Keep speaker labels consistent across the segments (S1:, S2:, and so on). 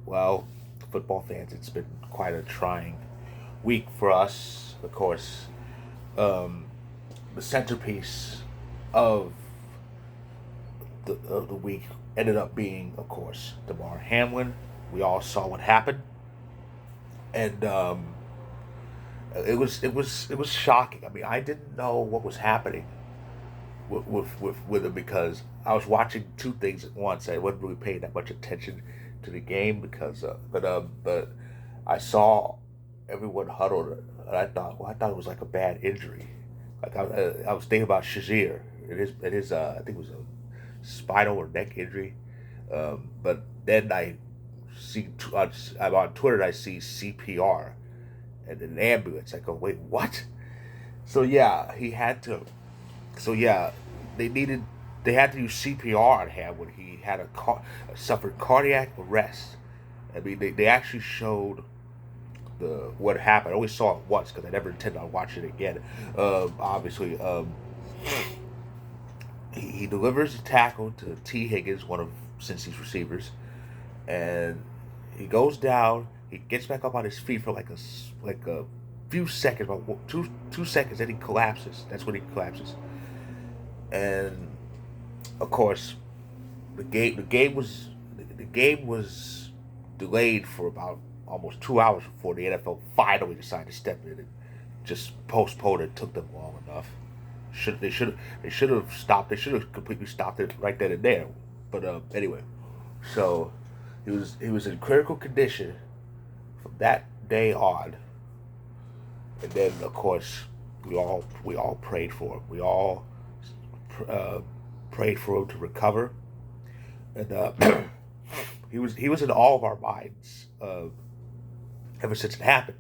S1: Well, football fans, it's been quite a trying week for us. Of course, um, the centerpiece of the week ended up being, of course, Damar Hamlin. We all saw what happened, and it was shocking. I mean, I didn't know what was happening with him because I was watching two things at once. I wasn't really paying that much attention to the game because, but I saw everyone huddled, and I thought it was like a bad injury. Like I was thinking about Shazier. I think it was a spinal or neck injury. But then I'm on Twitter and I see CPR and an ambulance. I go, wait, what? So yeah, he had to. So yeah, they needed they had to use CPR on him when he had suffered cardiac arrest. I mean, they actually showed the what happened. I only saw it once because I never intended on watching it again. Obviously, he delivers a tackle to T. Higgins, one of Cincy's receivers, and he goes down. He gets back up on his feet for like a few seconds, about two seconds, then he collapses. That's when he collapses. And of course, the game was delayed for about almost 2 hours before the NFL finally decided to step in and just postpone it. It took them long enough. They should have stopped. They should have completely stopped it right then and there. But anyway, so he was in critical condition from that day on, and then of course we all prayed for him. We all uh, prayed for him to recover, and he was in all of our minds ever since it happened.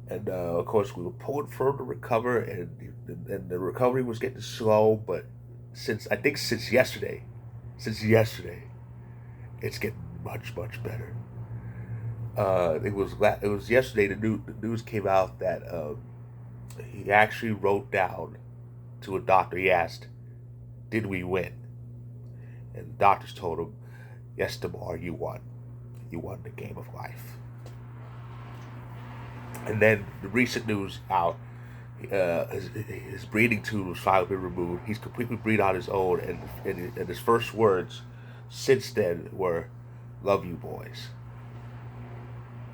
S1: And of course, we were pulling for him to recover, and the recovery was getting slow. But since yesterday, it's getting much better. It was yesterday. The news came out that he actually wrote down to a doctor. He asked, "Did we win?" And the doctors told him, "Yes, Damar, you won. You won the game of life." And then the recent news out, his breathing tube was finally been removed. He's completely breathed on his own, and his first words since then were, "Love you, boys."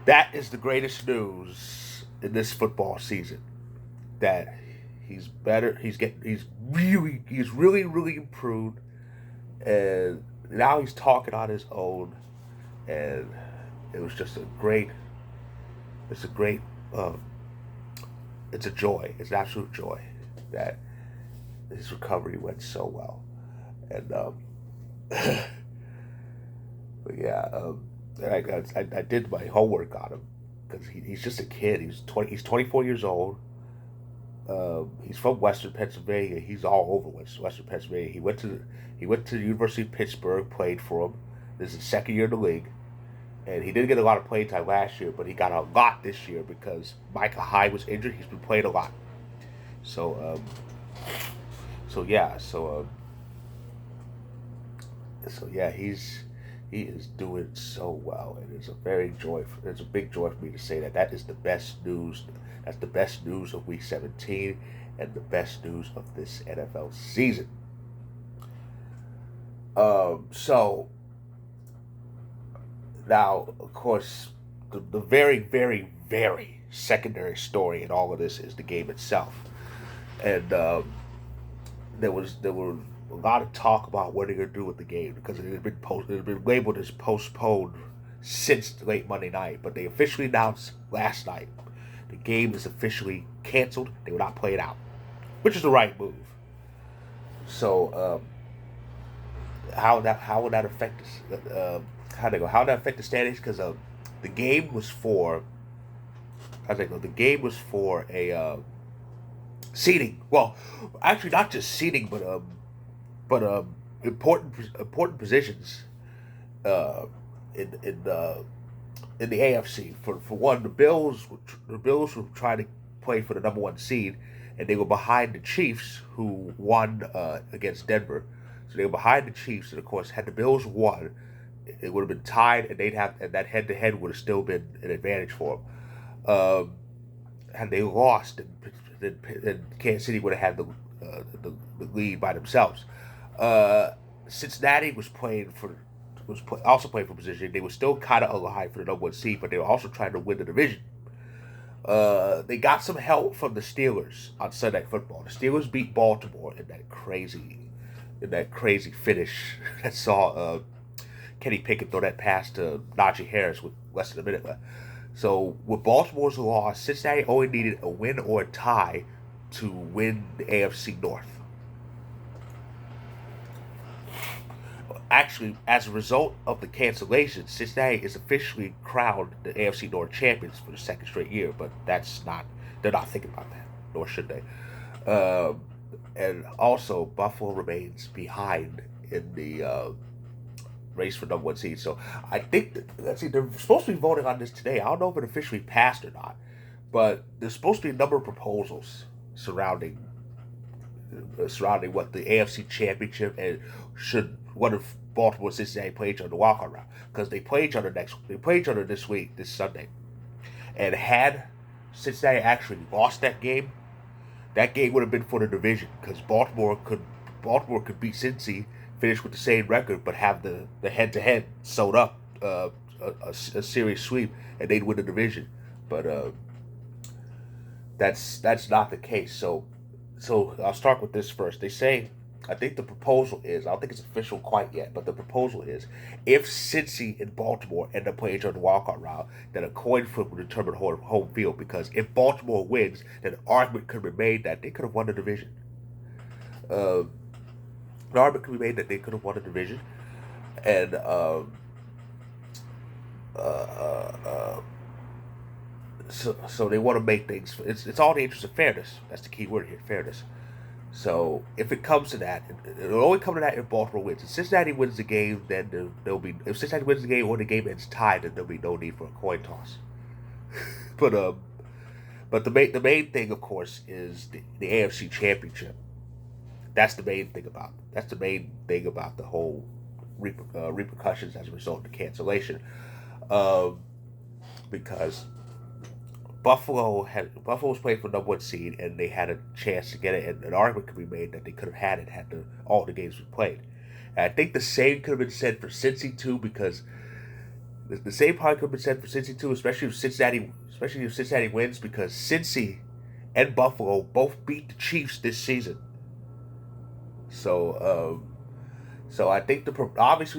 S1: That is the greatest news in this football season. That he's better. He's really improved, and now he's talking on his own, and it was just a great. It's a great. Um, it's a joy. It's an absolute joy that his recovery went so well, and but yeah, I did my homework on him because he's just a kid. He's 24 years old. He's from Western Pennsylvania. He's all over Western Pennsylvania. He went to the University of Pittsburgh, played for him. This is his second year in the league, and he didn't get a lot of playing time last year, but he got a lot this year because Micah Hyde was injured. He's been playing a lot. So so yeah, so yeah, he is doing so well, and it's a big joy for me to say that that is the best news. That's the best news of Week 17, and the best news of this NFL season. So now, of course, the very, very, very secondary story in all of this is the game itself, and there were a lot of talk about what they're gonna do with the game because it had been labeled as postponed since late Monday night, but they officially announced last night the game is officially canceled. They will not play it out, which is the right move. So how would that affect us? How would that affect the standings? Because the game was for how's that go? The game was for a seating. Well, actually, not just seating, but important positions uh, in the AFC. For one, the Bills were trying to play for the number one seed, and they were behind the Chiefs, who won against Denver. So they were behind the Chiefs, and of course, had the Bills won, it would have been tied, and that head to head would have still been an advantage for them. Had they lost, then Kansas City would have had the lead by themselves. Uh, Cincinnati was playing for also playing for position. They were still kind of alive for the number one seed, but they were also trying to win the division. They got some help from the Steelers on Sunday Night Football. The Steelers beat Baltimore in that crazy finish that saw Kenny Pickett throw that pass to Najee Harris with less than a minute left. So with Baltimore's loss, Cincinnati only needed a win or a tie to win the AFC North. Actually, as a result of the cancellation, Cincinnati is officially crowned the AFC North champions for the second straight year. But they're not thinking about that, nor should they. And also, Buffalo remains behind in the race for number one seed. So I think let's see, they're supposed to be voting on this today. I don't know if it officially passed or not, but there's supposed to be a number of proposals surrounding what the AFC Championship and should what if Baltimore and Cincinnati play each other in the wildcard round, because they play each other this week, this Sunday, and had Cincinnati actually lost that game would have been for the division, because Baltimore could beat Cincy, finish with the same record, but have the head to head sewed up a serious sweep, and they'd win the division. But that's not the case. So I'll start with this first. They say, I think the proposal is, I don't think it's official quite yet, but the proposal is, if Cincy and Baltimore end up playing each other in the wildcard round, then a coin flip will determine home field, because if Baltimore wins, then an argument could be made that they could have won the division. An argument could be made that they could have won the division, and so they want to make things, it's all in the interest of fairness. That's the key word here, fairness. So if it comes to that, it'll only come to that if Baltimore wins. If Cincinnati wins the game, then there'll be, if Cincinnati wins the game or the game ends tied, then there'll be no need for a coin toss. but the main thing, of course, is the AFC Championship. That's the main thing about the whole repercussions as a result of the cancellation, because Buffalo was playing for number one seed, and they had a chance to get it, and an argument could be made that they could have had it had all the games been played. And I think the same could have been said for Cincy too, because the same probably could have been said for Cincy too, especially if Cincinnati wins, because Cincy and Buffalo both beat the Chiefs this season. So I think the obvious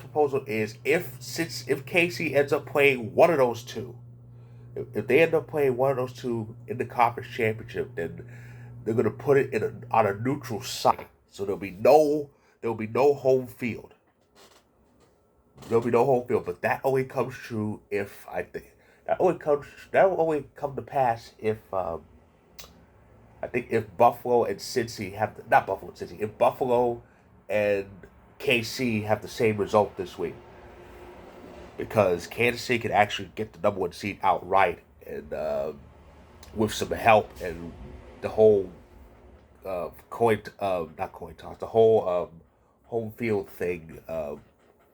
S1: proposal is, if KC ends up playing one of those two. If they end up playing one of those two in the conference championship, then they're going to put it on a neutral site. So there'll be no home field. But that only comes true if that will only come to pass if if Buffalo and Cincy if Buffalo and KC have the same result this week. Because Kansas City could actually get the number one seed outright, and with some help, and the whole not coin toss, the whole home field thing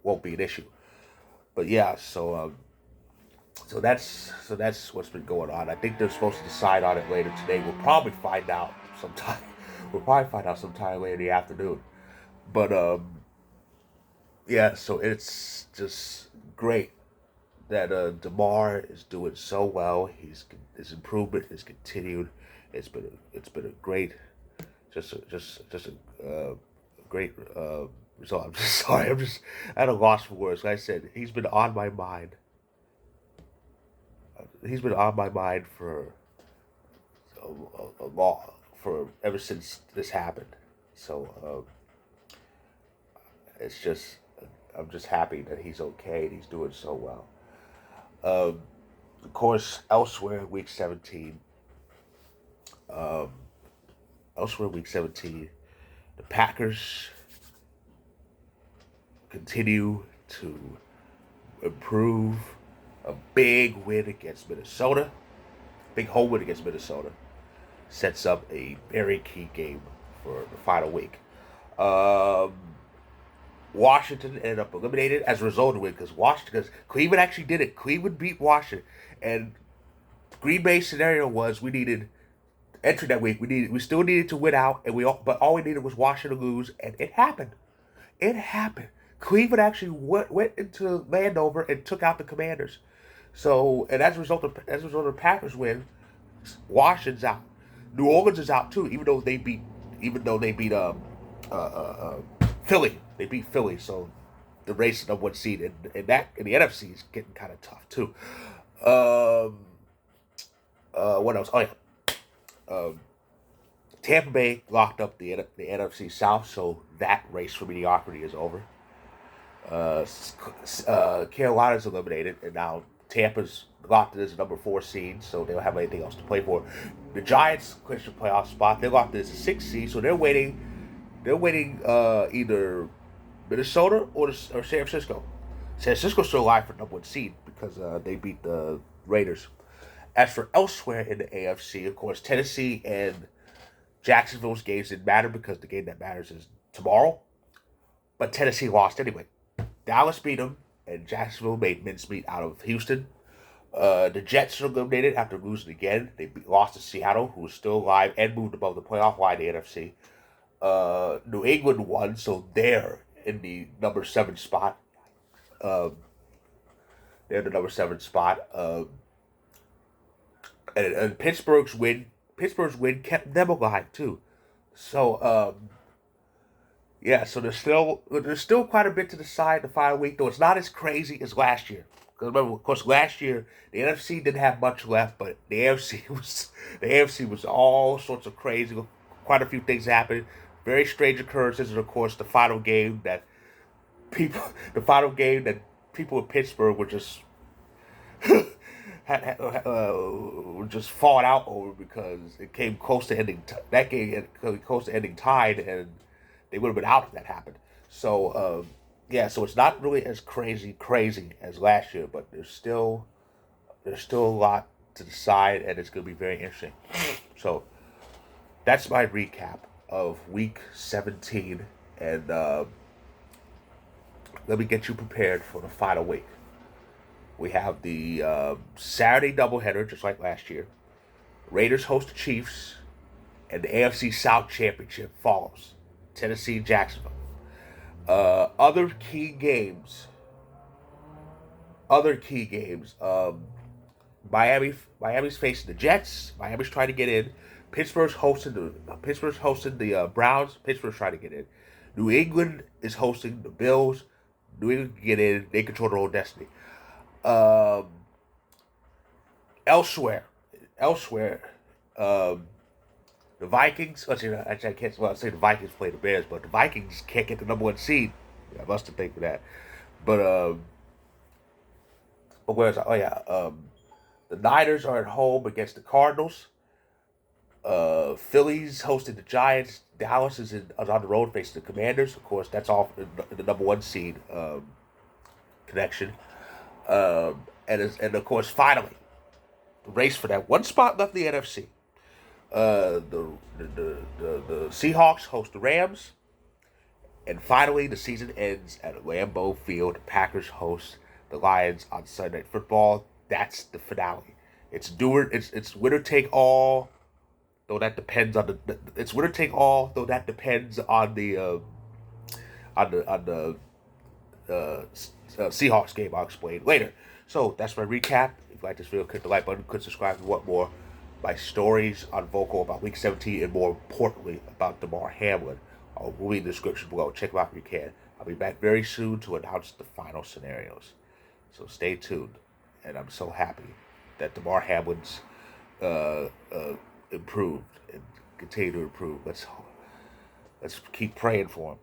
S1: won't be an issue. But yeah, so that's what's been going on. I think they're supposed to decide on it later today. We'll probably find out sometime. Later in the afternoon. But yeah, so it's just great that Damar is doing so well. His improvement is continued. It's been a great, just a great result. I'm just sorry. I'm just at a loss for words. Like I said, he's been on my mind. He's been on my mind for a long, for ever since this happened. So it's just, I'm just happy that he's okay and he's doing so well. Of course, elsewhere in week 17, the Packers continue to improve. A big win against Minnesota, big home win against Minnesota, sets up a very key game for the final week. Washington ended up eliminated as a result of it because Cleveland actually did it. Cleveland beat Washington, and Green Bay's scenario was we needed entry that week. We still needed to win out, but all we needed was Washington to lose, and it happened. It happened. Cleveland actually went into Landover and took out the Commanders. So, and as a result of the Packers win, Washington's out. New Orleans is out too, even though they beat Philly. They beat Philly, so the race of one seed in the NFC is getting kind of tough too. Um, what else? Oh yeah, um, Tampa Bay locked up the NFC South, so that race for mediocrity is over. Carolina's eliminated, and now Tampa's locked in as a number 4 seed, so they don't have anything else to play for. The Giants clinched a playoff spot. They're locked in as a 6 seed, so they're waiting. They're waiting either Minnesota or San Francisco. San Francisco's still alive for number 1 seed because they beat the Raiders. As for elsewhere in the AFC, of course, Tennessee and Jacksonville's games didn't matter because the game that matters is tomorrow. But Tennessee lost anyway. Dallas beat them, and Jacksonville made mincemeat out of Houston. The Jets are eliminated after losing again. They lost to Seattle, who was still alive and moved above the playoff line in the NFC. New England won, so they're in the number 7 spot. Um, they're in the number 7 spot. And Pittsburgh's win kept them alive too. So yeah, so there's still quite a bit to decide the final week, though it's not as crazy as last year. Because remember, of course, last year the NFC didn't have much left, but the AFC was all sorts of crazy. Quite a few things happened. Very strange occurrences, and of course, people, the final game that people in Pittsburgh were just were just falling out over because it came close to ending. That game came close to ending tied, and they would have been out if that happened. So yeah, so it's not really as crazy as last year, but there's still a lot to decide, and it's going to be very interesting. So that's my recap of Week 17, and let me get you prepared for the final week. We have the Saturday doubleheader, just like last year. Raiders host the Chiefs, and the AFC South Championship follows. Tennessee, Jacksonville. Other key games. Miami's facing the Jets. Miami's trying to get in. Pittsburgh's hosting the Browns. Pittsburgh's trying to get in. New England is hosting the Bills. New England can get in. They control their own destiny. Um, elsewhere, the Vikings. Actually, I can't. Well, I say the Vikings play the Bears, but the Vikings can't get the number 1 seed. I must have think of that. But where's oh yeah, the Niners are at home against the Cardinals. Philly's hosting the Giants. Dallas is on the road facing the Commanders. Of course, that's all in the number 1 seed connection. And of course, finally, the race for that one spot left in the NFC. The Seahawks host the Rams, and finally, the season ends at Lambeau Field. The Packers host the Lions on Sunday Night Football. That's the finale. It's winner take all. Though that depends on it's winner take all. Though that depends on the Seahawks game. I'll explain later. So that's my recap. If you like this video, click the like button, click subscribe if you want more. My stories on Vocal about Week 17, and more importantly about Damar Hamlin. I'll leave in the description below. Check them out if you can. I'll be back very soon to announce the final scenarios. So stay tuned. And I'm so happy that Damar Hamlin's improved and continue to improve. Let's keep praying for him.